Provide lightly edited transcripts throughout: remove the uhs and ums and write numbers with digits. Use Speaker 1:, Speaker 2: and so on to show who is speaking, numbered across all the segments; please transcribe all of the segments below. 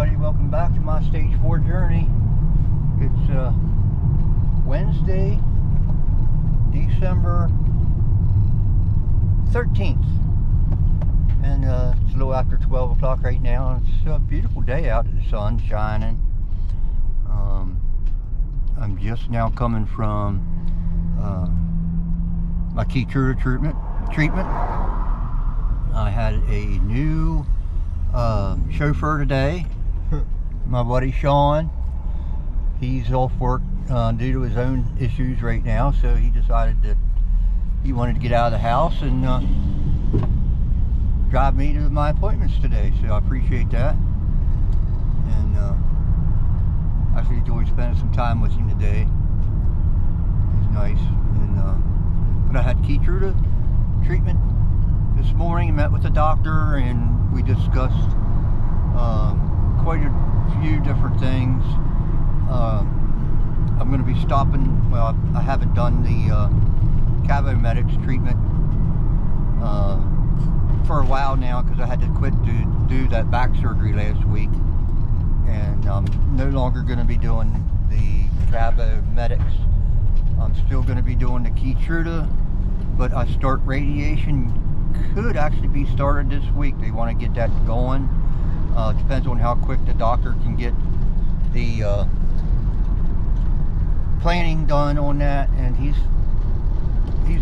Speaker 1: everybody, welcome back to my stage 4 journey. It's Wednesday, December 13th, and it's a little after 12 o'clock right now, and it's a beautiful day out, the sun's shining. I'm just now coming from my Keytruda treatment. I had a new chauffeur today, my buddy Sean. He's off work due to his own issues right now, so he decided that he wanted to get out of the house and drive me to my appointments today, so I appreciate that. And I actually enjoyed spending some time with him today. He's nice. And but I had Keytruda treatment this morning, met with the doctor, and we discussed quite a few different things. I'm going to be stopping, well, I haven't done the Cavomedics treatment for a while now because I had to quit to do that back surgery last week, and I'm no longer going to be doing the Cavomedics. I'm still going to be doing the Keytruda, but I start radiation could actually be started this week. They want to get that going. Depends on how quick the doctor can get the planning done on that, and he's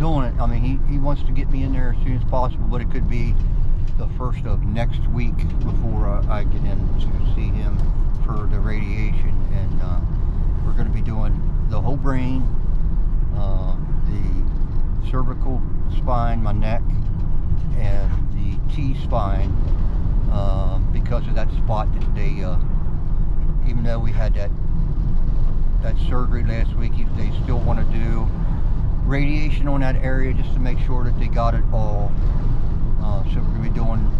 Speaker 1: on it. I mean, he wants to get me in there as soon as possible, but it could be the first of next week before I get in to see him for the radiation. And we're going to be doing the whole brain, the cervical spine, my neck, and the T-spine, because of that spot that they, even though we had that surgery last week, they still want to do radiation on that area just to make sure that they got it all. So we're going to be doing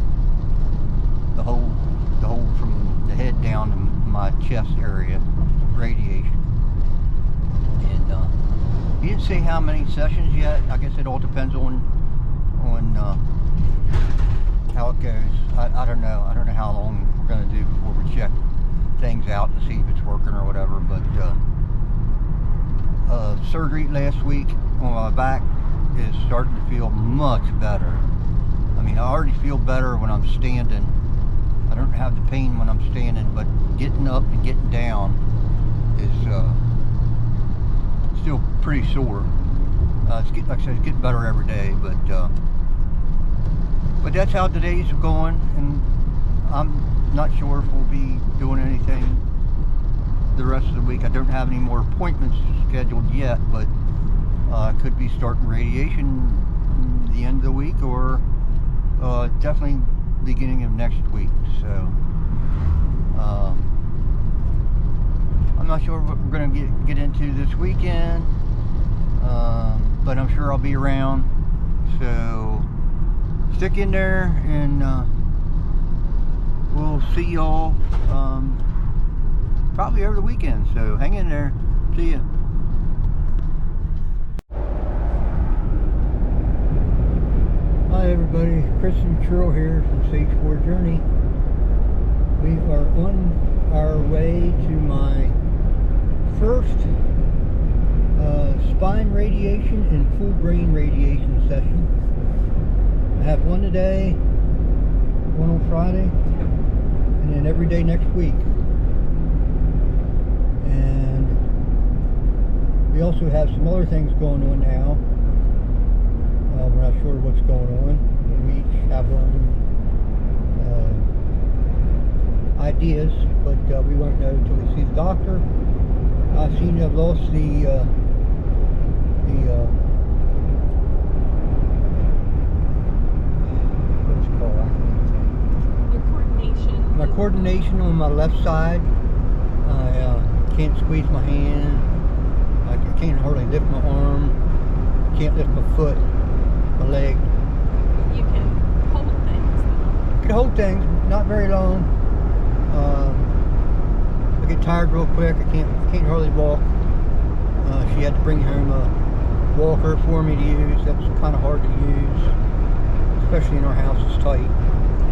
Speaker 1: the whole from the head down to my chest area radiation. And he didn't say how many sessions yet. I guess it all depends on how it goes. I don't know. I don't know how long we're going to do before we check things out to see if it's working or whatever. But surgery last week on my back is starting to feel much better. I mean, I already feel better when I'm standing. I don't have the pain when I'm standing, but getting up and getting down is still pretty sore. Like I said, it's getting better every day, but that's how today's going, and I'm not sure if we'll be doing anything the rest of the week. I don't have any more appointments scheduled yet, but I could be starting radiation the end of the week, or definitely beginning of next week. So I'm not sure what we're going to get into this weekend, but I'm sure I'll be around. So stick in there, and we'll see y'all probably over the weekend. So hang in there. See ya. Hi everybody, Christan here from Stage 4 Journey. We are on our way to my first spine radiation and full brain radiation session. I have one today, one on Friday, and then every day next week. And we also have some other things going on now. We're not sure what's going on. We each have our own ideas, but we won't know until we see the doctor. I seem to have lost my coordination on my left side. I can't squeeze my hand. I can't hardly lift my arm. I can't lift my foot, my leg.
Speaker 2: You can hold things.
Speaker 1: I can hold things, not very long. I get tired real quick. I can't hardly walk. She had to bring home a walker for me to use. That was kind of hard to use, especially in our house. It's tight.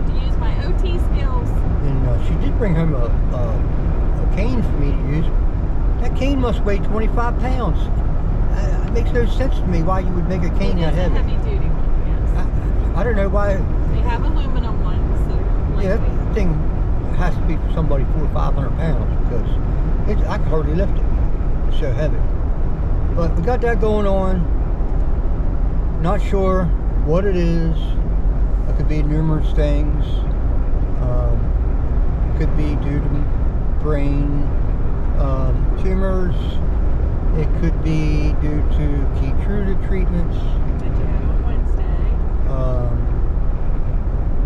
Speaker 2: To use my OT skills.
Speaker 1: And she did bring home a cane for me to use. That cane must weigh 25 pounds. It makes no sense to me why you would make a cane that heavy.
Speaker 2: It is a heavy-duty one, yes.
Speaker 1: I don't know why.
Speaker 2: They have aluminum ones that are
Speaker 1: Yeah,
Speaker 2: lightweight.
Speaker 1: that thing has to be for somebody 400 or 500 pounds because I could hardly lift it. It's so heavy. But we got that going on. Not sure what it is. It could be numerous things. It could be due to brain tumors. It could be due to Keytruda treatments.
Speaker 2: Did you have on Wednesday?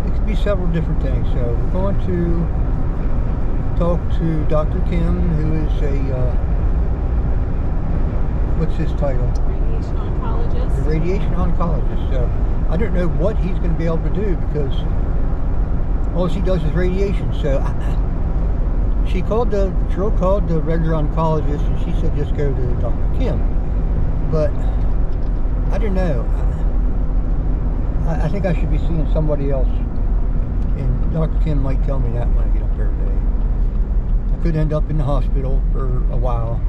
Speaker 1: It could be several different things. So we're going to talk to Dr. Kim, who is a what's his title?
Speaker 2: Radiation oncologist.
Speaker 1: The radiation oncologist. So I don't know what he's going to be able to do because all she does is radiation. So she called the regular oncologist and she said just go to Dr. Kim. But I don't know. I think I should be seeing somebody else, and Dr. Kim might tell me that when I get up there today. I could end up in the hospital for a while.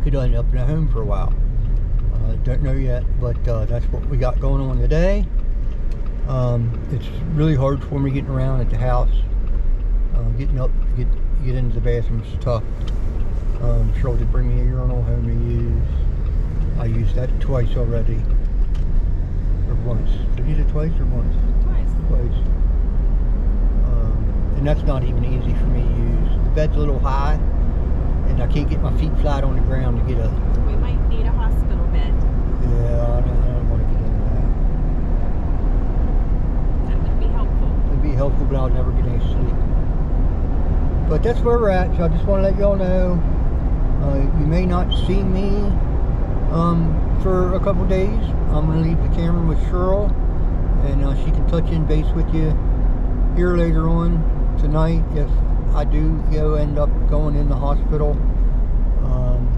Speaker 1: Could end up in a home for a while. Don't know yet, but that's what we got going on today. It's really hard for me getting around at the house. Getting up to get into the bathroom is tough. Cheryl did bring me a urinal home to use. I used that twice already. Or once. Did I use it twice or once? Twice. And that's not even easy for me to use. The bed's a little high, and I can't get my feet flat on the ground to get a...
Speaker 2: We might need a hospital bed.
Speaker 1: Yeah, I don't want to get into that.
Speaker 2: That would be helpful.
Speaker 1: It'd be helpful, but I'll never get any sleep. But that's where we're at, so I just want to let y'all know. You may not see me for a couple days. I'm going to leave the camera with Cheryl, and she can touch in base with you here later on tonight if I do end up going in the hospital.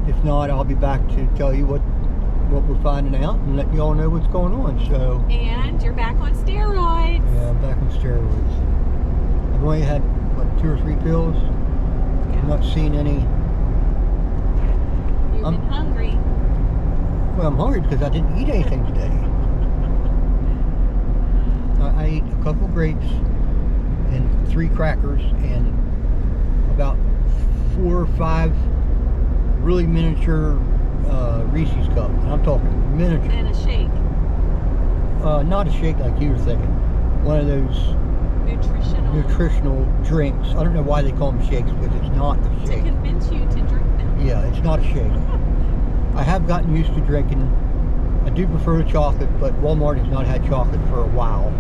Speaker 1: If not, I'll be back to tell you what we're finding out and let you all know what's going on. So.
Speaker 2: And you're back on steroids.
Speaker 1: Yeah, I'm back on steroids. I've only had, what, 2 or 3 pills?
Speaker 2: Yeah.
Speaker 1: I'm not seeing any.
Speaker 2: You've been hungry.
Speaker 1: Well, I'm hungry because I didn't eat anything today. I ate a couple grapes and 3 crackers and about 4 or 5 really miniature Reese's cups. And I'm talking miniature.
Speaker 2: And a shake.
Speaker 1: Not a shake like you were thinking. One of those nutritional drinks. I don't know why they call them shakes because it's not a shake.
Speaker 2: To convince you to drink them.
Speaker 1: Yeah, it's not a shake. I have gotten used to drinking. I do prefer the chocolate, but Walmart has not had chocolate for a while.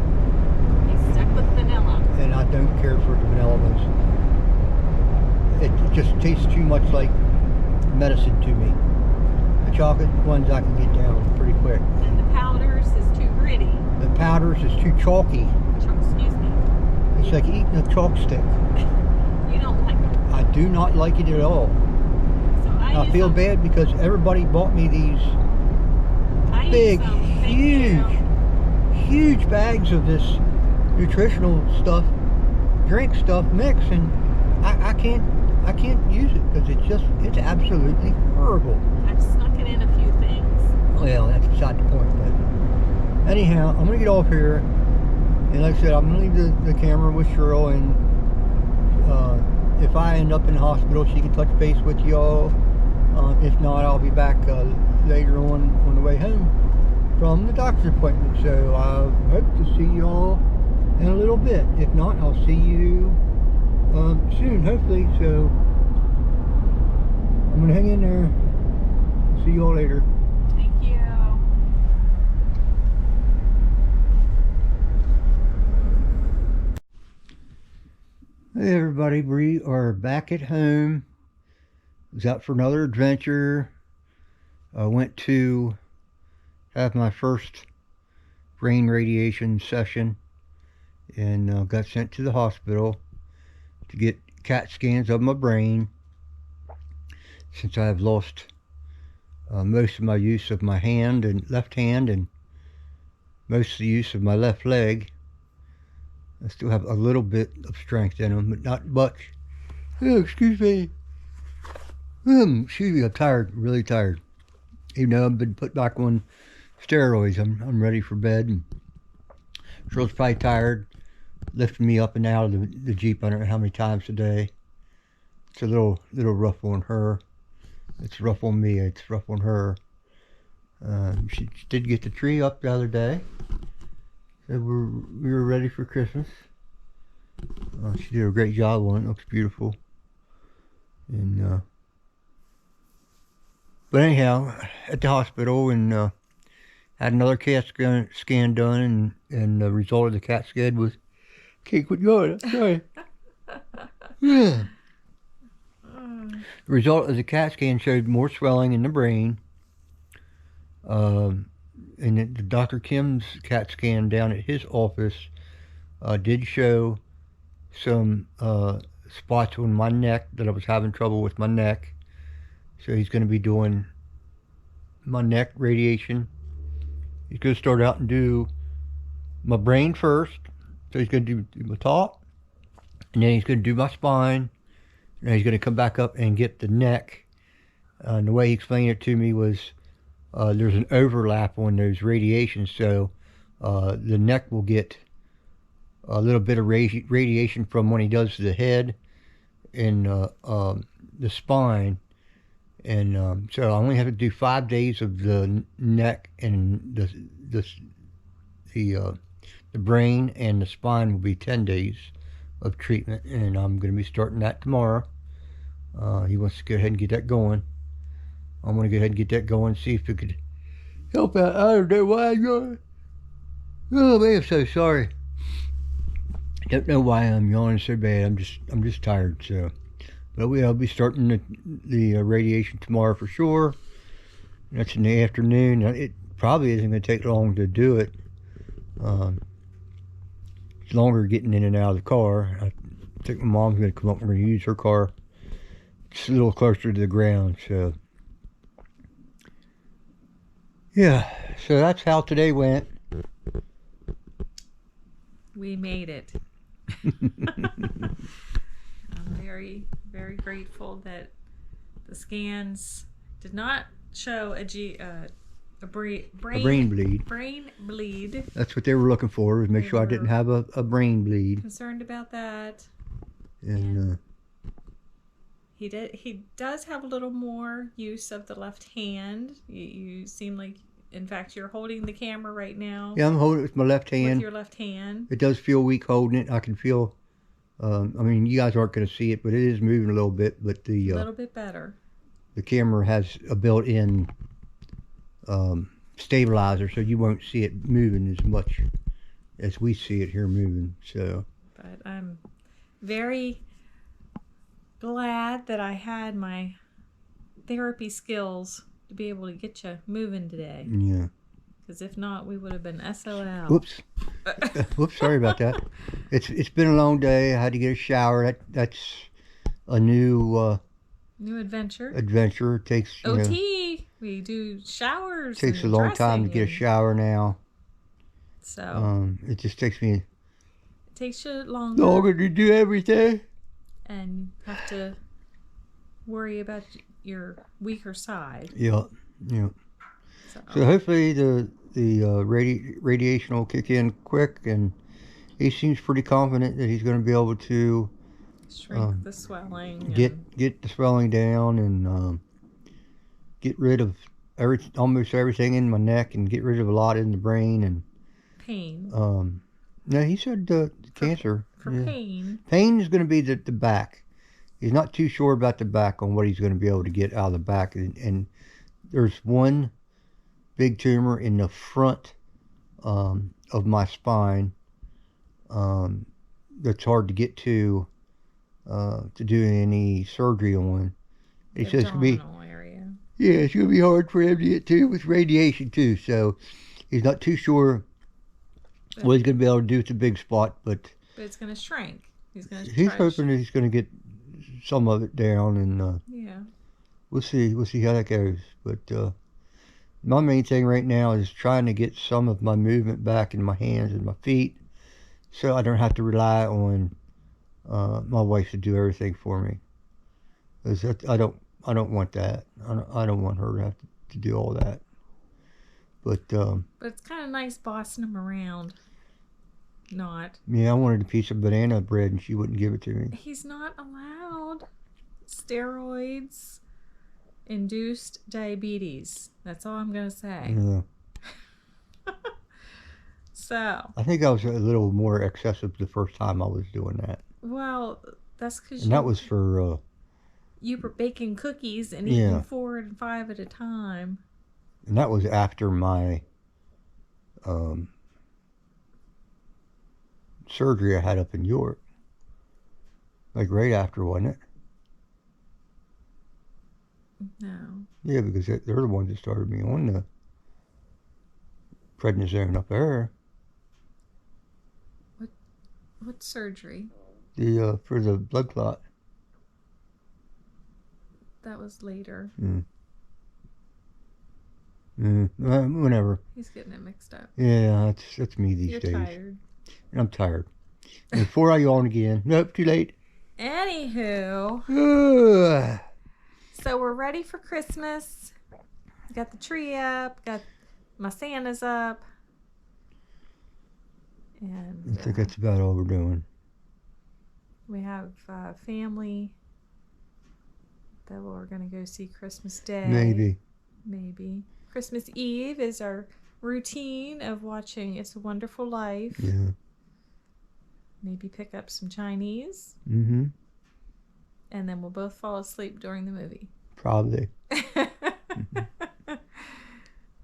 Speaker 2: He's stuck with vanilla.
Speaker 1: And I don't care for the vanilla ones. It just tastes too much like medicine to me. The chocolate ones I can get down pretty quick.
Speaker 2: And the powders is too gritty.
Speaker 1: The powders is too chalky.
Speaker 2: Excuse me.
Speaker 1: It's like eating a chalk stick.
Speaker 2: You don't like them.
Speaker 1: I do not like it at all.
Speaker 2: So
Speaker 1: I feel bad because everybody bought me these big, huge bags of this nutritional stuff, drink stuff mix, and I can't use it because it's absolutely horrible.
Speaker 2: I've snuck it in a few things.
Speaker 1: Well, that's beside the point, but anyhow, I'm gonna get off here, and like I said, I'm gonna leave the camera with Cheryl, and if I end up in the hospital, she can touch base with y'all. If not, I'll be back later on the way home from the doctor's appointment. So I hope to see y'all in a little bit. If not, I'll see you soon, hopefully. So I'm gonna hang in there. See y'all later.
Speaker 2: Thank you.
Speaker 1: Hey everybody, we are back at home. Was out for another adventure. I went to have my first brain radiation session and got sent to the hospital to get CAT scans of my brain, since I have lost most of my use of my hand and left hand, and most of the use of my left leg. I still have a little bit of strength in them, but not much. Oh, excuse me. Excuse me, I'm tired, really tired. Even though I've been put back on steroids, I'm ready for bed. And Cheryl's probably tired, lifting me up and out of the Jeep. I don't know how many times a day. It's a little rough on her. It's rough on me. It's rough on her. She did get the tree up the other day. So we were ready for Christmas. She did a great job on it. It looks beautiful. And but anyhow, at the hospital and had another CAT scan done, and the result of the CAT scan was cake with joy. Sorry. Yeah. The result of the CAT scan showed more swelling in the brain. And the Dr. Kim's CAT scan down at his office did show some spots on my neck, that I was having trouble with my neck. So he's going to be doing my neck radiation. He's going to start out and do my brain first. So he's going to do my top, and then he's going to do my spine, and then he's going to come back up and get the neck. And the way he explained it to me was there's an overlap on those radiations, so the neck will get a little bit of radiation from when he does the head and the spine. And so I only have to do 5 days of the neck, and the brain and the spine will be 10 days of treatment, and I'm going to be starting that tomorrow. He wants to go ahead and get that going. I'm going to go ahead and get that going, see if it could help out. I don't know why I'm yawning. Oh man, I'm so sorry. I don't know why I'm yawning so bad. I'm just tired. So, but I'll be starting the radiation tomorrow for sure. That's in the afternoon. It probably isn't going to take long to do it. It's longer getting in and out of the car. I think my mom's going to come up. We're going to use her car. It's a little closer to the ground, so. Yeah, so that's how today went.
Speaker 2: We made it. I'm very, very grateful that the scans did not show a brain bleed. Brain bleed.
Speaker 1: That's what they were looking for, was make sure I didn't have a brain bleed.
Speaker 2: Concerned about that.
Speaker 1: And
Speaker 2: he does have a little more use of the left hand. You seem like, in fact, you're holding the camera right now.
Speaker 1: Yeah, I'm holding it with my left hand.
Speaker 2: With your left hand.
Speaker 1: It does feel weak holding it. I can feel, I mean, you guys aren't going to see it, but it is moving a little bit. But a
Speaker 2: little bit better.
Speaker 1: The camera has a built-in stabilizer, so you won't see it moving as much as we see it here moving. So.
Speaker 2: But I'm very glad that I had my therapy skills to be able to get you moving today.
Speaker 1: Yeah.
Speaker 2: Because if not, we would have been SOL.
Speaker 1: Whoops. Whoops, sorry about that. It's been a long day. I had to get a shower. That's a new
Speaker 2: adventure.
Speaker 1: Adventure. It takes
Speaker 2: OT. We do showers.
Speaker 1: Takes a long time to get a shower now.
Speaker 2: So
Speaker 1: it just takes me.
Speaker 2: It takes you longer
Speaker 1: to do everything.
Speaker 2: And you have to worry about your weaker side.
Speaker 1: Yeah. So hopefully the radiation will kick in quick, and he seems pretty confident that he's going to be able to
Speaker 2: shrink the swelling,
Speaker 1: get the swelling down, and get rid of almost everything in my neck, and get rid of a lot in the brain and
Speaker 2: pain.
Speaker 1: No, he said cancer.
Speaker 2: For pain.
Speaker 1: Pain is going to be the back. He's not too sure about the back on what he's going to be able to get out of the back. And there's one big tumor in the front of my spine that's hard to get to do any surgery on. He says it's going to be,
Speaker 2: area.
Speaker 1: Yeah, it's going to be hard for him to get to with radiation too. So he's not too sure what he's going to be able to do with the big spot, but
Speaker 2: it's going to shrink. He's
Speaker 1: hoping that he's going to get some of it down, and
Speaker 2: yeah,
Speaker 1: we'll see how that goes. But my main thing right now is trying to get some of my movement back in my hands and my feet, so I don't have to rely on my wife to do everything for me. 'Cause I don't want that. I don't want her to have to do all that. But
Speaker 2: it's kind of nice bossing him around. Not.
Speaker 1: Yeah, I wanted a piece of banana bread and she wouldn't give it to me.
Speaker 2: He's not allowed. Steroids induced diabetes. That's all I'm going to say.
Speaker 1: Yeah.
Speaker 2: So.
Speaker 1: I think I was a little more excessive the first time I was doing that.
Speaker 2: Well, that's because
Speaker 1: that was for...
Speaker 2: you were baking cookies and eating 4 and 5 at a time.
Speaker 1: And that was after my surgery I had up in York. Like right after, wasn't it?
Speaker 2: No.
Speaker 1: Yeah, because they're the ones that started me on the prednisone up there.
Speaker 2: What surgery?
Speaker 1: The for the blood clot.
Speaker 2: That was later.
Speaker 1: Whenever.
Speaker 2: He's getting it mixed up.
Speaker 1: Yeah, that's me these days.
Speaker 2: You're tired.
Speaker 1: And I'm tired. And before I yawn again. Nope, too late.
Speaker 2: Anywho. So we're ready for Christmas. Got the tree up. Got my Santas up. And
Speaker 1: I think that's about all we're doing.
Speaker 2: We have family that we're going to go see Christmas Day. Maybe. Christmas Eve is our routine of watching It's a Wonderful Life.
Speaker 1: Yeah.
Speaker 2: Maybe pick up some Chinese.
Speaker 1: Mm-hmm.
Speaker 2: And then we'll both fall asleep during the movie.
Speaker 1: Probably.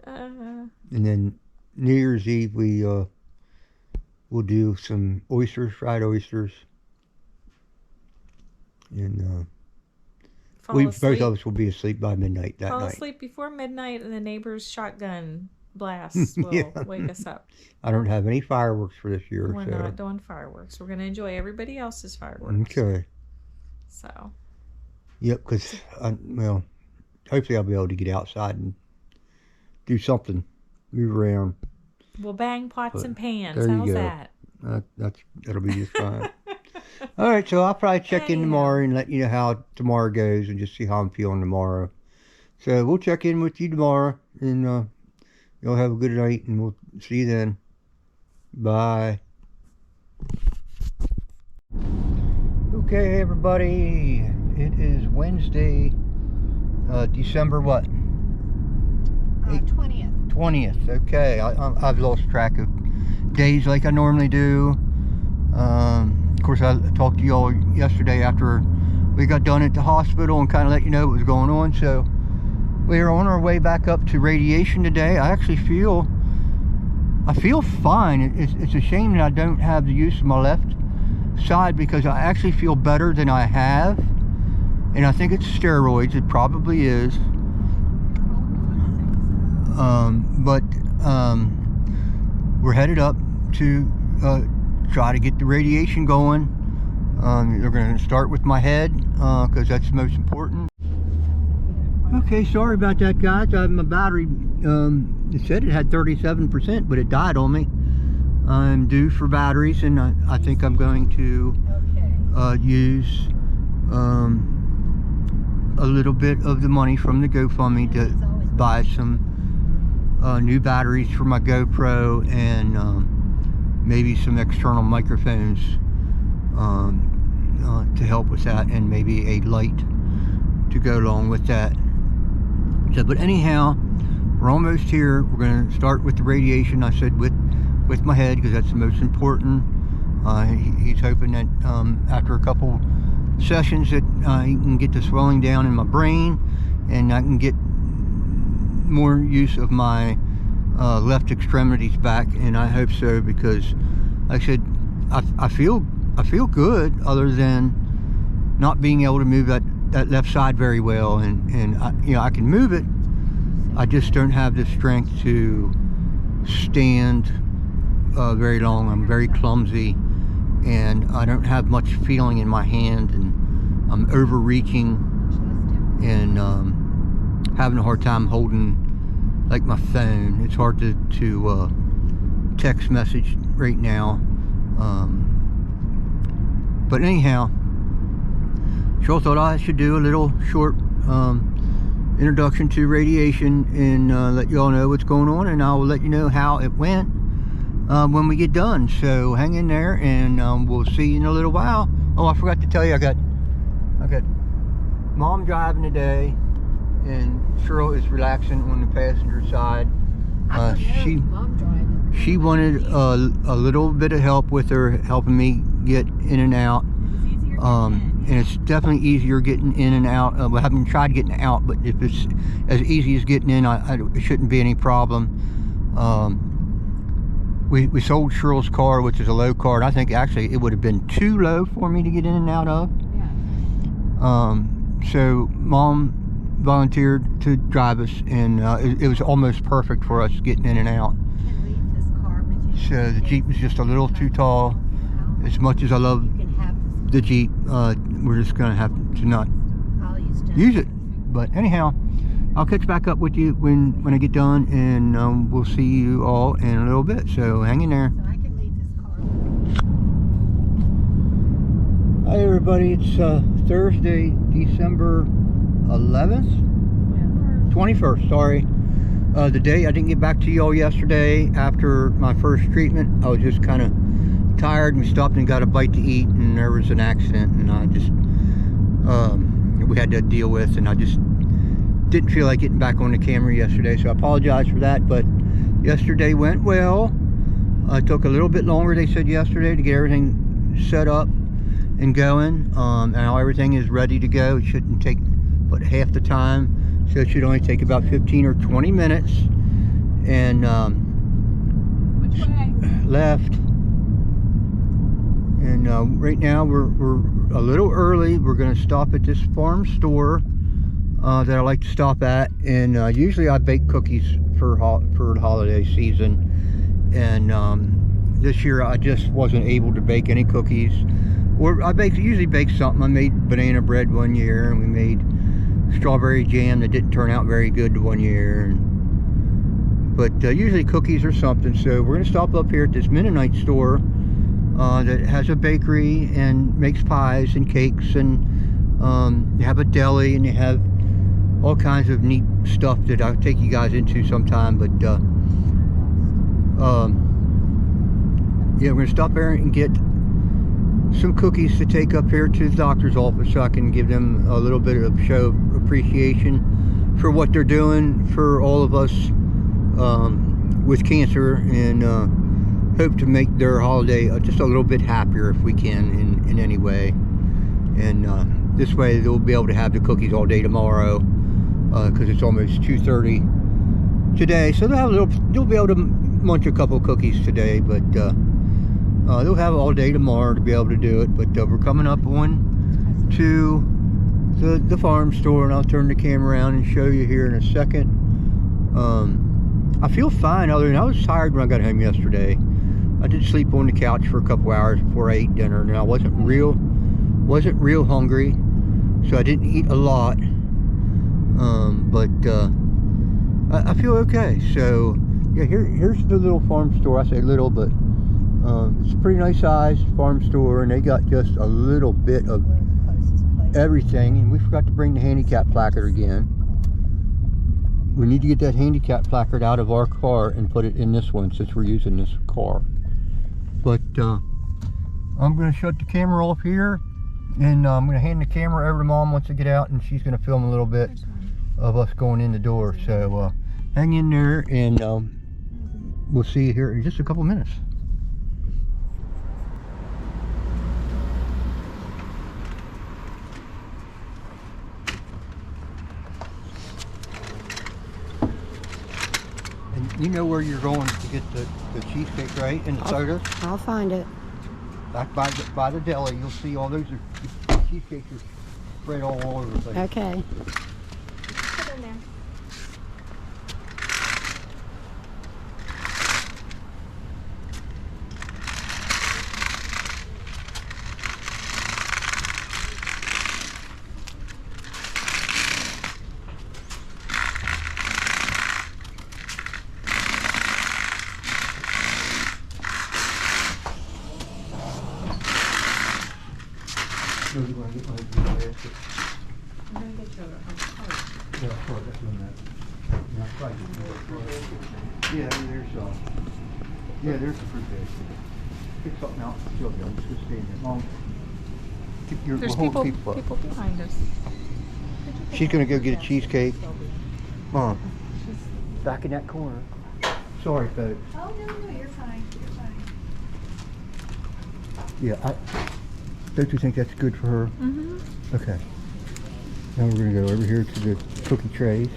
Speaker 1: And then New Year's Eve we'll do some oysters, fried oysters. And both of us will be asleep by midnight that night.
Speaker 2: Fall asleep before midnight, and the neighbor's shotgun blasts will wake us up.
Speaker 1: I don't have any fireworks for this year.
Speaker 2: We're not doing fireworks. We're going to enjoy everybody else's fireworks.
Speaker 1: Okay.
Speaker 2: So.
Speaker 1: Yep, because, well, hopefully I'll be able to get outside and do something, move around.
Speaker 2: We'll bang pots and pans. How's that?
Speaker 1: That'll be just fine. All right, so I'll probably check in tomorrow and let you know how tomorrow goes and just see how I'm feeling tomorrow. So we'll check in with you tomorrow, and you'll have a good night, and we'll see you then. Bye. Okay, everybody. It is Wednesday, December what?
Speaker 3: 20th.
Speaker 1: 20th. Okay, I've lost track of days like I normally do. Of course, I talked to y'all yesterday after we got done at the hospital and kind of let you know what was going on. So we are on our way back up to radiation today. I actually feel fine. It's a shame that I don't have the use of my left side, because I actually feel better than I have, and I think it's steroids. It probably is. But we're headed up to try to get the radiation going. They're going to start with my head because that's the most important. Okay, sorry about that, guys. My battery, it said it had 37%, but it died on me. I'm due for batteries, and I think I'm going to use a little bit of the money from the GoFundMe to buy some new batteries for my GoPro, and maybe some external microphones to help with that, and maybe a light to go along with that. So, but anyhow, we're almost here. We're going to start with the radiation. I said with my head, because that's the most important. He's hoping that after a couple sessions that he can get the swelling down in my brain, and I can get more use of my left extremities back, and I hope so, because like I said, I feel good, other than not being able to move that left side very well, and I can move it. I just don't have the strength to stand very long. I'm very clumsy, and I don't have much feeling in my hand, and I'm overreaching, and having a hard time holding like my phone. It's hard to text message right now. But anyhow, Cheryl thought I should do a little short introduction to radiation and let you all know what's going on, and I'll let you know how it went when we get done. So hang in there, and we'll see you in a little while. Oh, I forgot to tell you, I got Mom driving today, and Cheryl is relaxing on the passenger side. She wanted a little bit of help with her, helping me get in and out. And it's definitely easier getting in and out. I haven't tried getting out, but if it's as easy as getting in, it shouldn't be any problem. We sold Cheryl's car, which is a low car, and I think actually it would have been too low for me to get in and out of. So Mom volunteered to drive us, and it was almost perfect for us getting in and out. So the Jeep was just a little too tall. As much as I love the Jeep, we're just gonna have to not use it. But anyhow, I'll catch back up with you when I get done, and we'll see you all in a little bit. So hang in there.
Speaker 3: So I can leave this car.
Speaker 1: Hi everybody, it's Thursday, December 11th? 21st, sorry. The day I didn't get back to y'all yesterday after my first treatment. I was just kind of tired, and we stopped and got a bite to eat, and there was an accident, and I just we had to deal with, and I just didn't feel like getting back on the camera yesterday, so I apologize for that. But yesterday went well. It took a little bit longer, they said yesterday, to get everything set up and going. And now everything is ready to go. It shouldn't take but half the time, so it should only take about 15 or 20 minutes. And
Speaker 2: Which way?
Speaker 1: left. And right now we're a little early. We're going to stop at this farm store that I like to stop at, and usually I bake cookies for the holiday season. And this year I just wasn't able to bake any cookies. Or I usually bake something. I made banana bread one year, and we made strawberry jam that didn't turn out very good one year. But usually cookies or something. So we're going to stop up here at this Mennonite store that has a bakery and makes pies and cakes, and they have a deli, and they have all kinds of neat stuff that I'll take you guys into sometime. But yeah, we're going to stop there and get some cookies to take up here to the doctor's office, so I can give them a little bit of show of appreciation for what they're doing for all of us with cancer, and hope to make their holiday just a little bit happier if we can in any way. And this way they'll be able to have the cookies all day tomorrow, because it's almost 2:30 today, so they'll be able to munch a couple cookies today, but they'll have all day tomorrow to be able to do it. But we're coming up on to the farm store, and I'll turn the camera around and show you here in a second. I feel fine, other than I was tired when I got home yesterday. I did sleep on the couch for a couple hours before I ate dinner, and I wasn't real hungry, so I didn't eat a lot. But I feel okay. So yeah, here's the little farm store. I say little, but it's a pretty nice sized farm store, and they got just a little bit of everything. And we forgot to bring the handicap placard again. We need to get that handicap placard out of our car and put it in this one, since we're using this car. But I'm going to shut the camera off here, and I'm going to hand the camera over to Mom once I get out, and she's going to film a little bit of us going in the door. So hang in there, and we'll see you here in just a couple minutes. You know where you're going to get the cheesecake, right? And the soda?
Speaker 3: I'll find it.
Speaker 1: Back by the deli, you'll see all those cheesecakes are spread all over the place.
Speaker 3: Okay.
Speaker 2: Put it in there.
Speaker 1: want to get one of these baskets?
Speaker 2: I'm gonna get you a cart.
Speaker 1: Yeah, sure, that's one that. Yeah, I'll try to get you a there's there's the fruit basket. Pick something out, still good. I'm just gonna stay in here long.
Speaker 2: There's
Speaker 1: we'll
Speaker 2: people behind us.
Speaker 1: She's gonna go get a cheesecake. Mom, back in that corner. Sorry, folks.
Speaker 2: Oh, no, you're fine. You're fine.
Speaker 1: Yeah, don't you think that's good for her?
Speaker 2: Mm-hmm.
Speaker 1: Okay. Now we're gonna go over here to the cookie trays.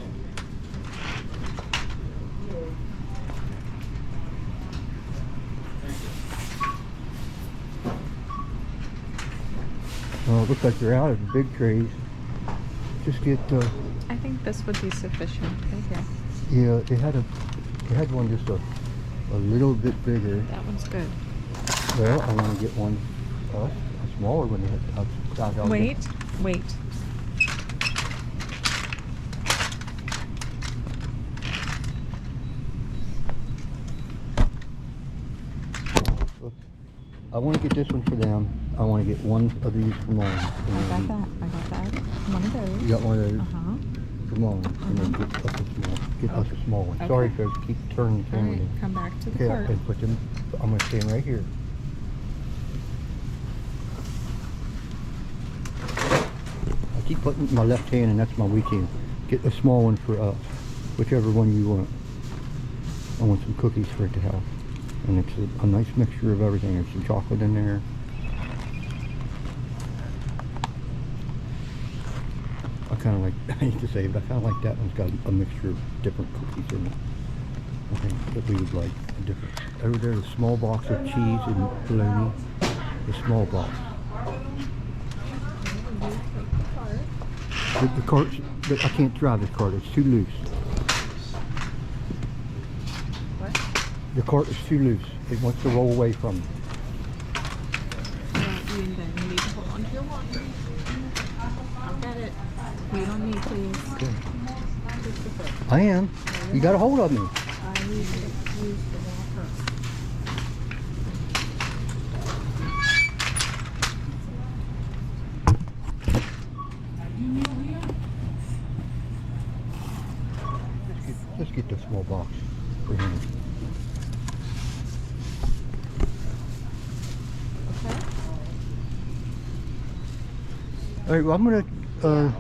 Speaker 1: Well, it looks like they're out of the big trays. Just get.
Speaker 2: I think this would be sufficient. Okay.
Speaker 1: Yeah, they had one just a little bit bigger.
Speaker 2: That one's good.
Speaker 1: Well, I want to get one, a smaller one.
Speaker 2: Wait.
Speaker 1: I want to get this one for them. I want to get one of these for mine.
Speaker 2: I got that. One of those.
Speaker 1: You got one of those
Speaker 2: Uh-huh.
Speaker 1: for mine. And then get us a small one.
Speaker 2: Okay.
Speaker 1: Sorry, folks. Keep turning the
Speaker 2: All
Speaker 1: camera.
Speaker 2: right, come back to the
Speaker 1: Okay,
Speaker 2: cart.
Speaker 1: and put them. I'm going to stand right here. I keep putting my left hand, and that's my weak hand. Get a small one for whichever one you want. I want some cookies for it to have. And it's a nice mixture of everything. There's some chocolate in there. I kind of like, I hate to say it, but I kind of like that one's got a mixture of different cookies in it. I think that we would like a different. Over there, a small box of cheese and bologna. A small box. The cart, I can't drive this cart. It's too loose.
Speaker 2: What?
Speaker 1: The cart is too loose. It wants to roll away from me.
Speaker 2: You need to hold on to your walker. I'll get it. Wait on me, please.
Speaker 1: Okay. I am. You got a hold of me.
Speaker 2: I need to use the walker.
Speaker 1: Let's get the small box for him.
Speaker 2: Okay.
Speaker 1: All right, well, I'm gonna.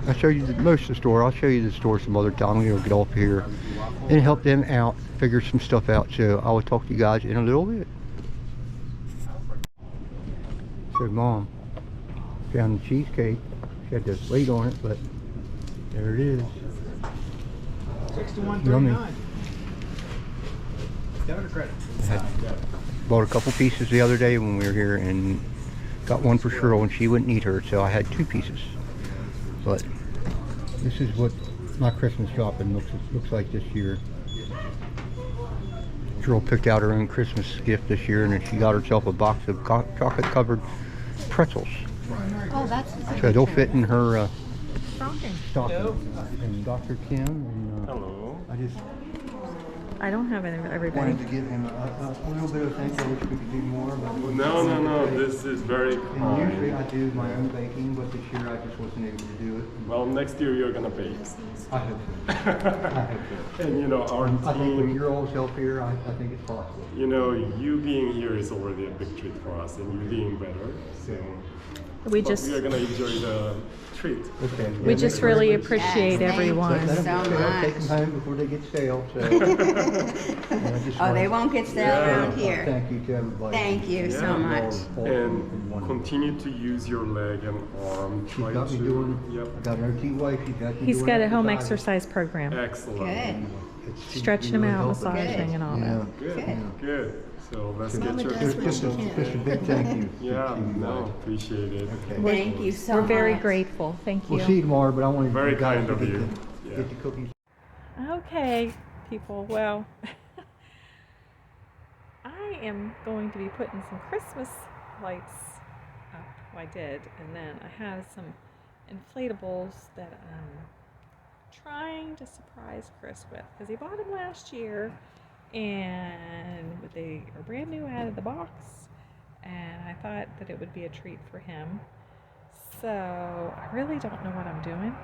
Speaker 1: I'll show you most of the store. I'll show you the store some other time. I'm gonna get off here and help them out, figure some stuff out. So I will talk to you guys in a little bit. So, Mom found the cheesecake. She had this weight on it, but there it is.
Speaker 4: $61.39. Debit or credit?
Speaker 1: Bought a couple pieces the other day when we were here, and got one for Cheryl, and she wouldn't eat her, so I had 2 pieces. But this is what my Christmas shopping looks like this year. Cheryl picked out her own Christmas gift this year, and then she got herself a box of chocolate-covered pretzels.
Speaker 3: Oh, that's
Speaker 1: So they'll fit in her
Speaker 2: Stocking.
Speaker 1: stocking. And Dr. Kim, and
Speaker 4: Hello.
Speaker 1: I just
Speaker 2: I don't have everybody.
Speaker 1: wanted to give him a little bit of thanks. I wish we could do more, but
Speaker 4: No. This is very
Speaker 1: And usually
Speaker 4: kind.
Speaker 1: I do my own baking, but this year I just wasn't able to do it.
Speaker 4: Well, next year you're gonna bake.
Speaker 1: I hope so. I hope so.
Speaker 4: And you know, our
Speaker 1: I think with
Speaker 4: team,
Speaker 1: your all's help here, I think it's possible.
Speaker 4: you know, you being here is already a big treat for us, and you being better. So
Speaker 2: We
Speaker 4: but
Speaker 2: just
Speaker 4: we are gonna enjoy the treat.
Speaker 1: Okay.
Speaker 2: we just really appreciate
Speaker 3: Yes, thank you.
Speaker 2: everyone.
Speaker 1: Let them
Speaker 3: so
Speaker 1: get stale, take
Speaker 3: much.
Speaker 1: them home before they get stale. So.
Speaker 3: Oh, they won't get stale
Speaker 4: Yeah.
Speaker 3: around here.
Speaker 1: Thank you to everybody.
Speaker 3: Thank you
Speaker 4: Yeah.
Speaker 3: so much.
Speaker 4: And continue to use your leg and arm.
Speaker 1: She's
Speaker 4: Try
Speaker 1: got me
Speaker 4: to.
Speaker 1: doing.
Speaker 4: Yep.
Speaker 1: I got an OT wife. She's got me
Speaker 2: He's
Speaker 1: doing
Speaker 2: got a home
Speaker 1: exercises.
Speaker 2: exercise program.
Speaker 4: Excellent.
Speaker 3: Good.
Speaker 1: It's
Speaker 2: Stretching them
Speaker 1: really
Speaker 2: out,
Speaker 1: helping.
Speaker 2: massaging and all
Speaker 1: Yeah.
Speaker 2: that.
Speaker 4: Good.
Speaker 3: Good.
Speaker 4: Good. So let's
Speaker 1: Good.
Speaker 4: get your
Speaker 1: Just a big thank you.
Speaker 4: Yeah,
Speaker 1: to you
Speaker 4: no,
Speaker 1: guys.
Speaker 4: appreciate it.
Speaker 1: Okay.
Speaker 3: Thank you so
Speaker 2: We're
Speaker 3: much.
Speaker 2: very grateful. Thank you.
Speaker 1: We'll see you tomorrow, but I want to
Speaker 4: Very
Speaker 1: you guys
Speaker 4: kind
Speaker 1: to
Speaker 4: of
Speaker 1: get
Speaker 4: you.
Speaker 1: the-
Speaker 4: Yeah.
Speaker 1: Get the cookies.
Speaker 2: Okay, people. Well, I am going to be putting some Christmas lights up. Well, I did, and then I have some inflatables that I'm trying to surprise Chris with because he bought them last year, and they are brand new out of the box, and I thought that it would be a treat for him. So I really don't know what I'm doing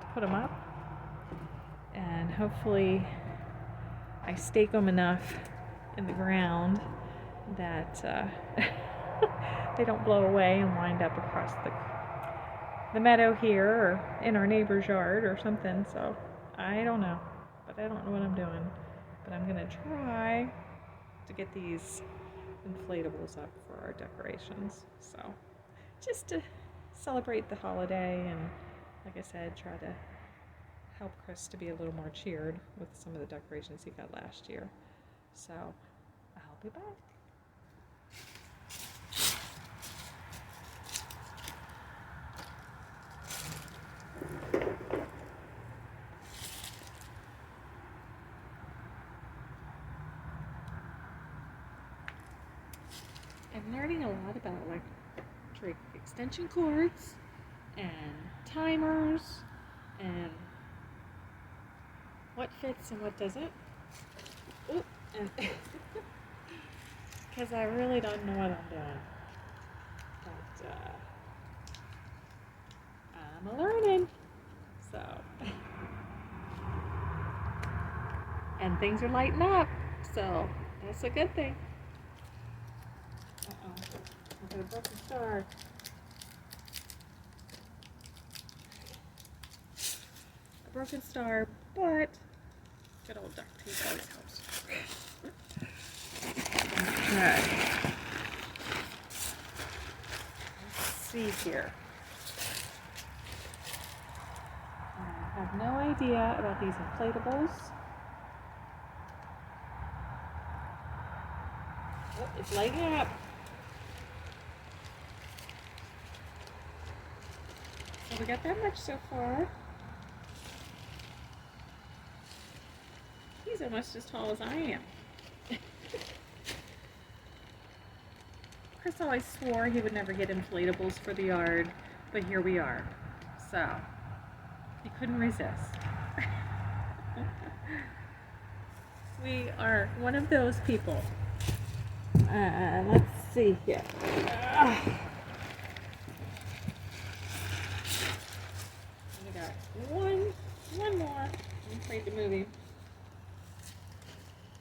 Speaker 2: to put them up. And hopefully I stake them enough in the ground that they don't blow away and wind up across the meadow here or in our neighbor's yard or something. So I don't know, but I don't know what I'm doing. But I'm gonna try to get these inflatables up for our decorations. So just to celebrate the holiday and, like I said, try to help Chris to be a little more cheered with some of the decorations he got last year. So I'll be back. I'm learning a lot about electric extension cords and timers and what fits and what doesn't. Ooh, and because I really don't know what I'm doing. But I'm learning. So, and things are lighting up, so that's a good thing. Uh-oh, I got a broken star. A broken star, but good old duct tape always helps. Okay. Let's see here. I have no idea about these inflatables. Oh, it's lighting up. So we got that much so far. He's almost as tall as I am. Chris always swore he would never get inflatables for the yard, but here we are. So, he couldn't resist. We are one of those people. Let's see here. We got one more. I'm afraid to move him.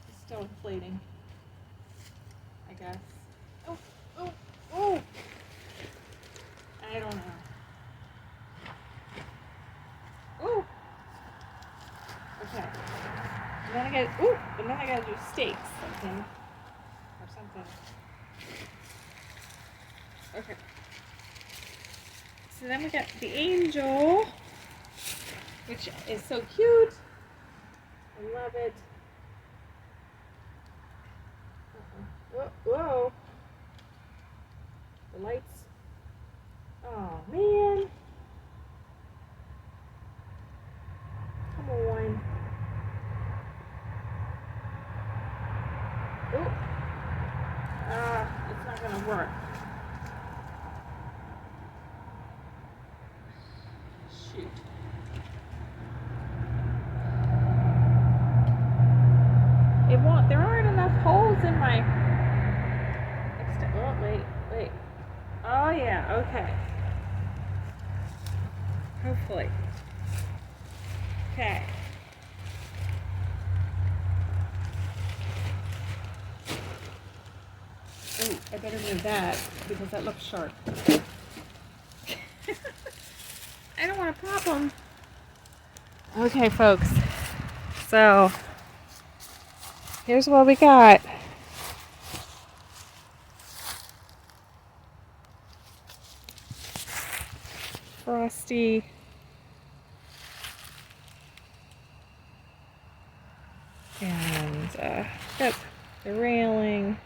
Speaker 2: He's still inflating, I guess. Oh! I don't know. Ooh! Okay. And then I gotta do stakes or something. Okay. So then we got the angel, which is so cute. I love it. Whoa. The lights. Oh man. Come on. Ooh. It's not gonna work. Shoot. It won't. There aren't enough holes in my. Oh, wait. Oh, yeah, okay. Hopefully. Okay. Oh, I better move that because that looks sharp. I don't want to pop them. Okay, folks. So, here's what we got. Frosty. And got the railing.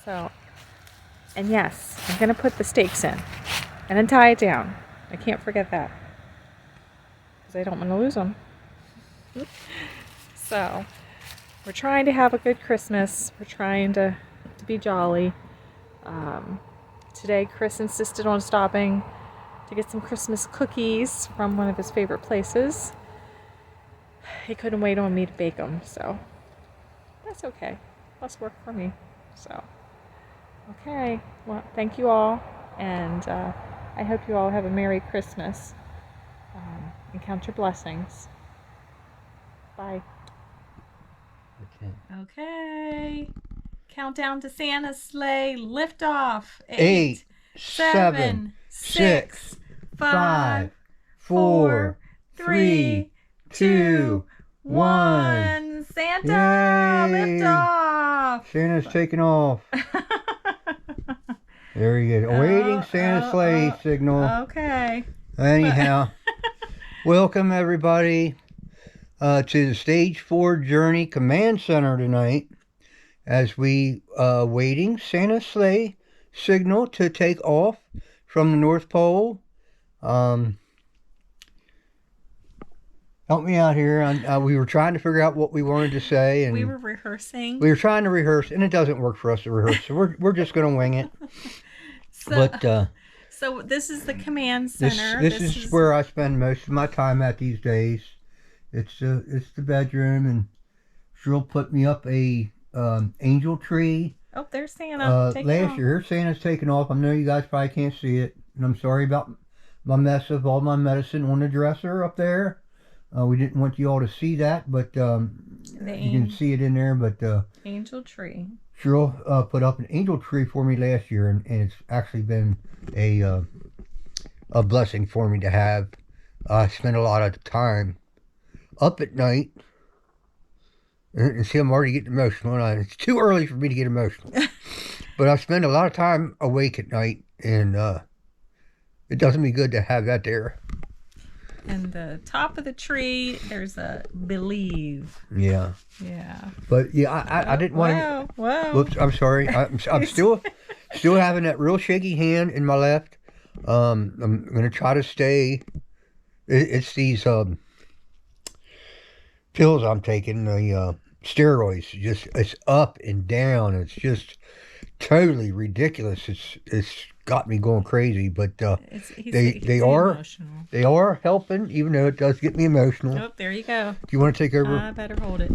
Speaker 2: So, and yes, I'm going to put the stakes in and then tie it down. I can't forget that because I don't want to lose them. So, we're trying to have a good Christmas. We're trying to be jolly. Today, Chris insisted on stopping to get some Christmas cookies from one of his favorite places. He couldn't wait on me to bake them, so that's okay. Less work for me. So, okay. Well, thank you all. And I hope you all have a Merry Christmas and count your blessings. Bye. Okay. Countdown to Santa's sleigh. Liftoff.
Speaker 1: 8, 7, 6, 5, 4, 3, 2, 1.
Speaker 2: Santa,
Speaker 1: Yay!
Speaker 2: liftoff.
Speaker 1: Santa's taking off. There he is. Awaiting Santa's sleigh signal.
Speaker 2: Okay.
Speaker 1: Anyhow, welcome everybody to the Stage 4 Journey Command Center tonight as we waiting Santa's sleigh signal to take off from the North Pole. Help me out here. We were trying to figure out what we wanted to say, and
Speaker 2: we were rehearsing.
Speaker 1: We were trying to rehearse, and it doesn't work for us to rehearse, so we're just going to wing it.
Speaker 2: So this is the command center.
Speaker 1: This is where I spend most of my time at these days. It's the bedroom, and she'll put me up a angel tree.
Speaker 2: Oh, there's Santa.
Speaker 1: Last year, Santa's taking off. I know you guys probably can't see it, and I'm sorry about my mess of all my medicine on the dresser up there. We didn't want you all to see that, but you can see it in there. But
Speaker 2: angel tree.
Speaker 1: Cheryl put up an angel tree for me last year, and it's actually been a blessing for me to have. I spent a lot of time up at night. And see, I'm already getting emotional. And it's too early for me to get emotional. But I spend a lot of time awake at night, and it doesn't be good to have that there.
Speaker 2: And the top of the tree, there's a believe.
Speaker 1: Yeah.
Speaker 2: Yeah.
Speaker 1: But yeah, I didn't want to.
Speaker 2: Whoa.
Speaker 1: Whoops, I'm sorry. I'm still having that real shaky hand in my left. I'm gonna try to stay. It's these pills I'm taking, the steroids. It's up and down. It's just totally ridiculous. It's got me going crazy, but they are helping, even though it does get me emotional.
Speaker 2: Oh, there you go.
Speaker 1: Do you want to take over?
Speaker 2: I better hold it.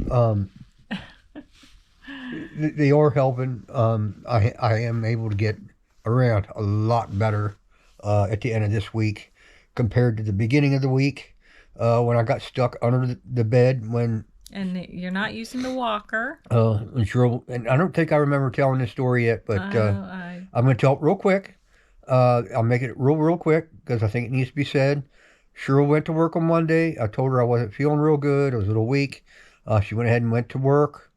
Speaker 1: They are helping. I am able to get around a lot better at the end of this week compared to the beginning of the week when I got stuck under the bed
Speaker 2: And you're not using the walker.
Speaker 1: And I don't think I remember telling this story yet, but I'm going to tell it real quick. I'll make it real quick because I think it needs to be said. Cheryl went to work on Monday. I told her I wasn't feeling real good. I was a little weak. She went ahead and went to work.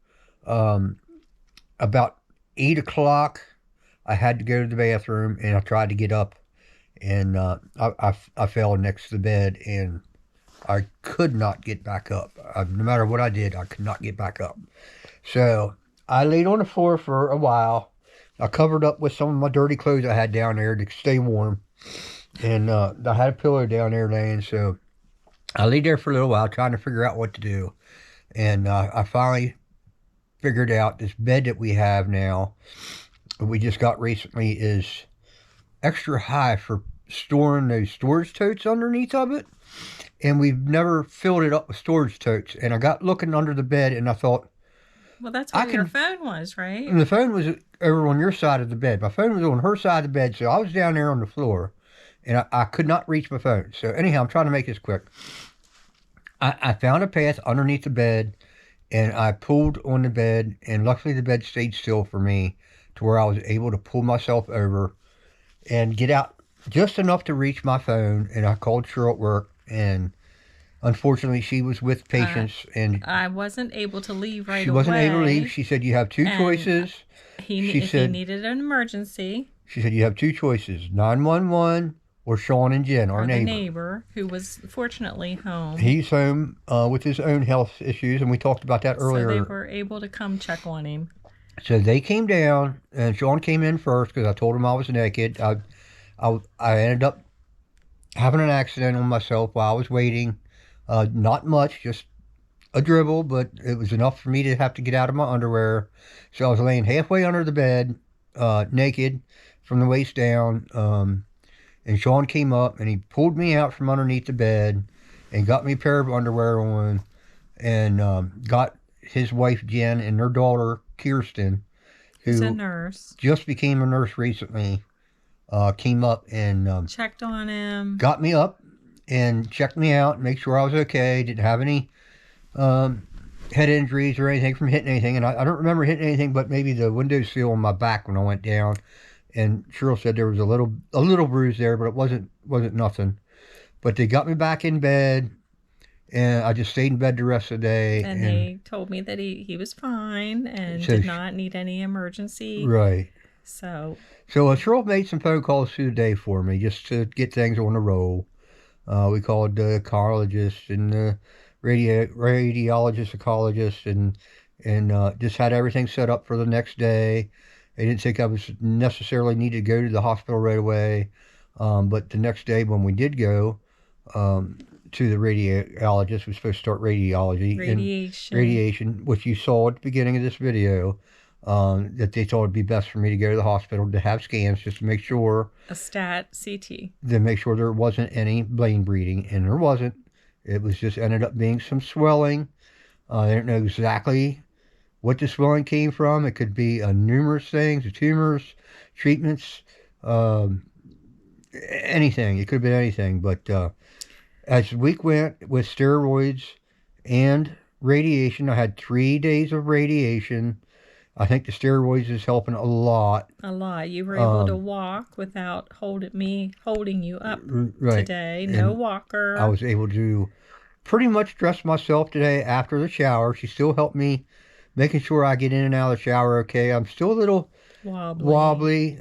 Speaker 1: About 8 o'clock, I had to go to the bathroom, and I tried to get up, and I fell next to the bed, and I could not get back up. No matter what I did, I could not get back up. So I laid on the floor for a while. I covered up with some of my dirty clothes I had down there to stay warm. And I had a pillow down there laying. So I laid there for a little while trying to figure out what to do. And I finally figured out this bed that we have now, we just got recently, is extra high for storing those storage totes underneath of it. And we've never filled it up with storage totes. And I got looking under the bed, and I thought,
Speaker 2: well, that's where your phone was, right?
Speaker 1: And the phone was over on your side of the bed. My phone was on her side of the bed, so I was down there on the floor, and I could not reach my phone. So anyhow, I'm trying to make this quick. I found a path underneath the bed, and I pulled on the bed, and luckily the bed stayed still for me to where I was able to pull myself over and get out just enough to reach my phone. And I called Cheryl at work, and unfortunately, she was with patients, and
Speaker 2: I wasn't able to leave right away.
Speaker 1: She wasn't able to leave. She said, you have two choices.
Speaker 2: He needed an emergency.
Speaker 1: She said, you have two choices, 911 or Sean and Jen, our neighbor.
Speaker 2: The neighbor, who was fortunately home.
Speaker 1: He's home with his own health issues, and we talked about that earlier.
Speaker 2: So they were able to come check on him.
Speaker 1: So they came down, and Sean came in first because I told him I was naked. I ended up having an accident on myself while I was waiting. Not much, just a dribble, but it was enough for me to have to get out of my underwear. So I was laying halfway under the bed, naked from the waist down. And Sean came up, and he pulled me out from underneath the bed and got me a pair of underwear on, and got his wife Jen and their daughter Kirsten, who's
Speaker 2: a nurse,
Speaker 1: just became a nurse recently. came up and
Speaker 2: checked on him.
Speaker 1: got me up and checked me out, make sure I was okay. Didn't have any head injuries or anything from hitting anything. And I don't remember hitting anything but maybe the windowsill on my back when I went down. And Cheryl said there was a little bruise there, but it wasn't nothing. But they got me back in bed, and I just stayed in bed the rest of the day.
Speaker 2: And they told me that he was fine and did not need any emergency.
Speaker 1: Right.
Speaker 2: So
Speaker 1: Cheryl made some phone calls through the day for me just to get things on the roll. We called the cardiologist and the radiologist, ecologist, and just had everything set up for the next day. They didn't think I was necessarily needed to go to the hospital right away. But the next day when we did go to the radiologist, we were supposed to start radiation, which you saw at the beginning of this video, that they thought it'd be best for me to go to the hospital to have scans just to make sure.
Speaker 2: A stat CT.
Speaker 1: To make sure there wasn't any brain bleeding, and there wasn't. It was just ended up being some swelling. They don't know exactly what the swelling came from. It could be numerous things, tumors, treatments, anything. It could have been anything. But as the week went with steroids and radiation, I had 3 days of radiation. I think the steroids is helping a lot.
Speaker 2: A lot. You were able to walk without holding you up today. No walker.
Speaker 1: I was able to pretty much dress myself today after the shower. She still helped me, making sure I get in and out of the shower okay. I'm still a little wobbly.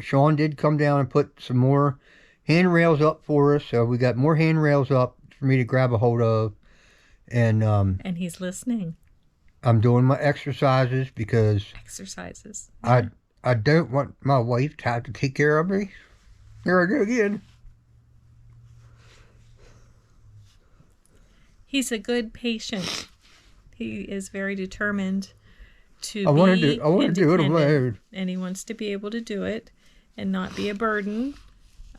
Speaker 1: Sean did come down and put some more handrails up for us. So we got more handrails up for me to grab a hold of. And
Speaker 2: he's listening.
Speaker 1: I'm doing my exercises because I don't want my wife to have to take care of me. Here I go again.
Speaker 2: He's a good patient. He is very determined to
Speaker 1: I want to do it alone.
Speaker 2: And he wants to be able to do it and not be a burden.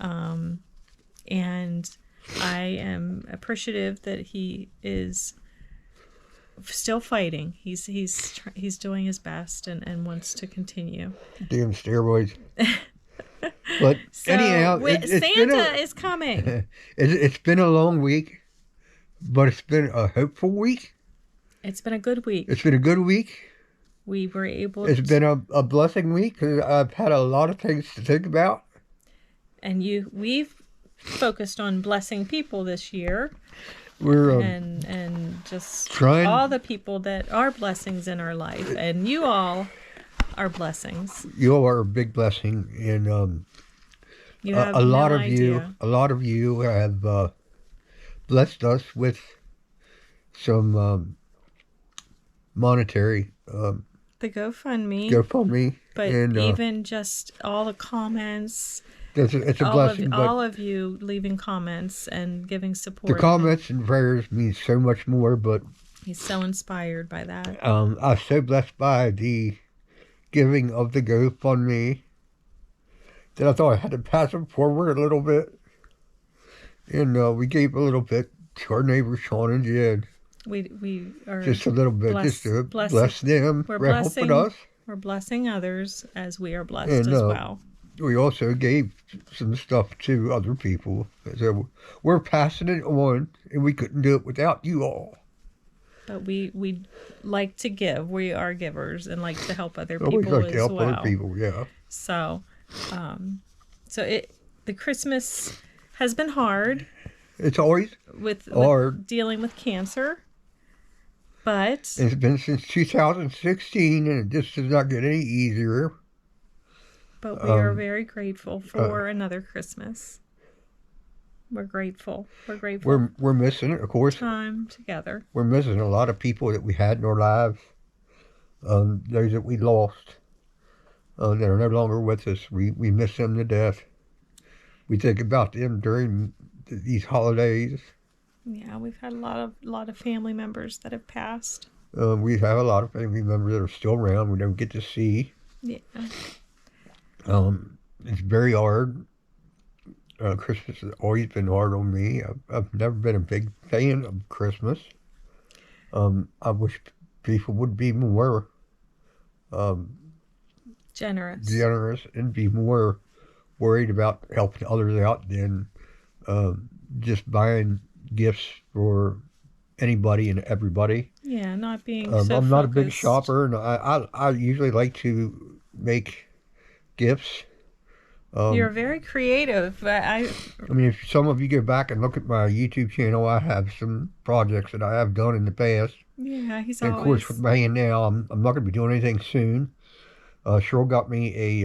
Speaker 2: And I am appreciative that he is still fighting. He's doing his best and wants to continue.
Speaker 1: Damn steroids. But
Speaker 2: so,
Speaker 1: anyhow,
Speaker 2: Santa is coming.
Speaker 1: It's been a long week, but it's been a hopeful week.
Speaker 2: It's been a good week.
Speaker 1: It's been a good week.
Speaker 2: We were able
Speaker 1: It's been a blessing week because I've had a lot of things to think about.
Speaker 2: And we've focused on blessing people this year.
Speaker 1: We're
Speaker 2: and just
Speaker 1: trying
Speaker 2: all the people that are blessings in our life, and you all are blessings.
Speaker 1: You all are a big blessing, and
Speaker 2: you have
Speaker 1: a lot
Speaker 2: idea.
Speaker 1: A lot of you have blessed us with some monetary.
Speaker 2: The GoFundMe. But
Speaker 1: and,
Speaker 2: even just all the comments.
Speaker 1: It's a blessing.
Speaker 2: All of you leaving comments and giving support.
Speaker 1: The comments and prayers mean so much more, but
Speaker 2: he's so inspired by that.
Speaker 1: I was so blessed by the giving of the GoFundMe that I thought I had to pass it forward a little bit. And we gave a little bit to our neighbors, Sean and Jen.
Speaker 2: We are
Speaker 1: just a little bit, just to bless them for helping us.
Speaker 2: We're blessing others as we are blessed as well.
Speaker 1: We also gave some stuff to other people. So we're passing it on, and we couldn't do it without you all.
Speaker 2: But we like to give. We are givers and like to help other people
Speaker 1: Always like to help
Speaker 2: well.
Speaker 1: other people, yeah.
Speaker 2: So, the Christmas has been hard.
Speaker 1: It's always
Speaker 2: with dealing with cancer. But
Speaker 1: it's been since 2016, and it just does not get any easier.
Speaker 2: But we are very grateful for another Christmas. We're grateful.
Speaker 1: We're missing, of course,
Speaker 2: time together.
Speaker 1: We're missing a lot of people that we had in our lives. Those that we lost, that are no longer with us. We miss them to death. We think about them during these holidays.
Speaker 2: Yeah, we've had a lot of family members that have passed.
Speaker 1: We have a lot of family members that are still around. We don't get to see.
Speaker 2: Yeah.
Speaker 1: It's very hard. Christmas has always been hard on me. I've never been a big fan of Christmas. I wish people would be more
Speaker 2: generous
Speaker 1: and be more worried about helping others out than just buying gifts for anybody and everybody.
Speaker 2: Yeah, not being so
Speaker 1: I'm not a big
Speaker 2: focused.
Speaker 1: shopper, and I usually like to make gifts.
Speaker 2: You're very creative.
Speaker 1: I mean, if some of you go back and look at my YouTube channel, I have some projects that I have done in the past.
Speaker 2: Yeah, he's
Speaker 1: And
Speaker 2: always...
Speaker 1: of course, with my hand now, I'm not going to be doing anything soon. Cheryl got me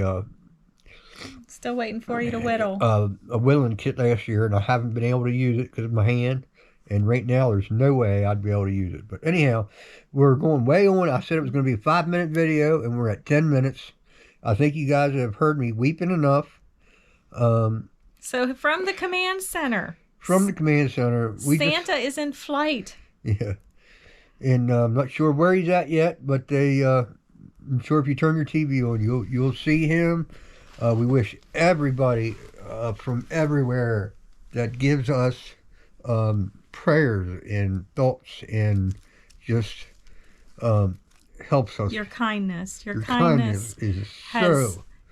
Speaker 2: Still waiting for you to whittle.
Speaker 1: a whittling kit last year, and I haven't been able to use it because of my hand. And right now, there's no way I'd be able to use it. But anyhow, we're going way on. I said it was going to be a 5-minute video, and we're at 10 minutes. I think you guys have heard me weeping enough.
Speaker 2: So from the command center.
Speaker 1: Santa
Speaker 2: is in flight.
Speaker 1: Yeah. And I'm not sure where he's at yet, but I'm sure if you turn your TV on, you'll see him. We wish everybody from everywhere that gives us prayers and thoughts and just helps us.
Speaker 2: Your kindness
Speaker 1: is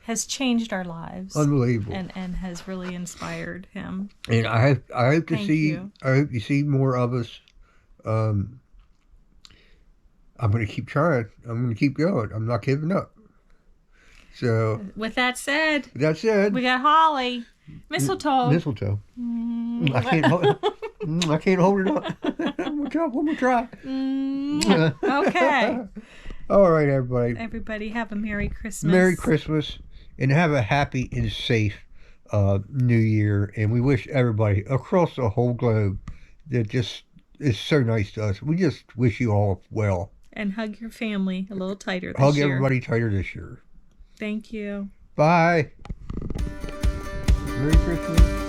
Speaker 2: has changed our lives.
Speaker 1: Unbelievable.
Speaker 2: And has really inspired him.
Speaker 1: And I hope to
Speaker 2: Thank
Speaker 1: see
Speaker 2: you.
Speaker 1: I hope you see more of us. I'm going to keep trying. I'm going to keep going. I'm not giving up. So
Speaker 2: With that said,
Speaker 1: we
Speaker 2: got holly, mistletoe.
Speaker 1: I can't hold it up. One more try.
Speaker 2: Okay.
Speaker 1: All right, everybody.
Speaker 2: Everybody have a Merry Christmas.
Speaker 1: Merry Christmas, and have a happy and safe New Year. And we wish everybody across the whole globe that just is so nice to us. We just wish you all well.
Speaker 2: And hug your family a little tighter this
Speaker 1: Hug
Speaker 2: year.
Speaker 1: everybody tighter this year.
Speaker 2: Thank you.
Speaker 1: Bye. Merry Christmas.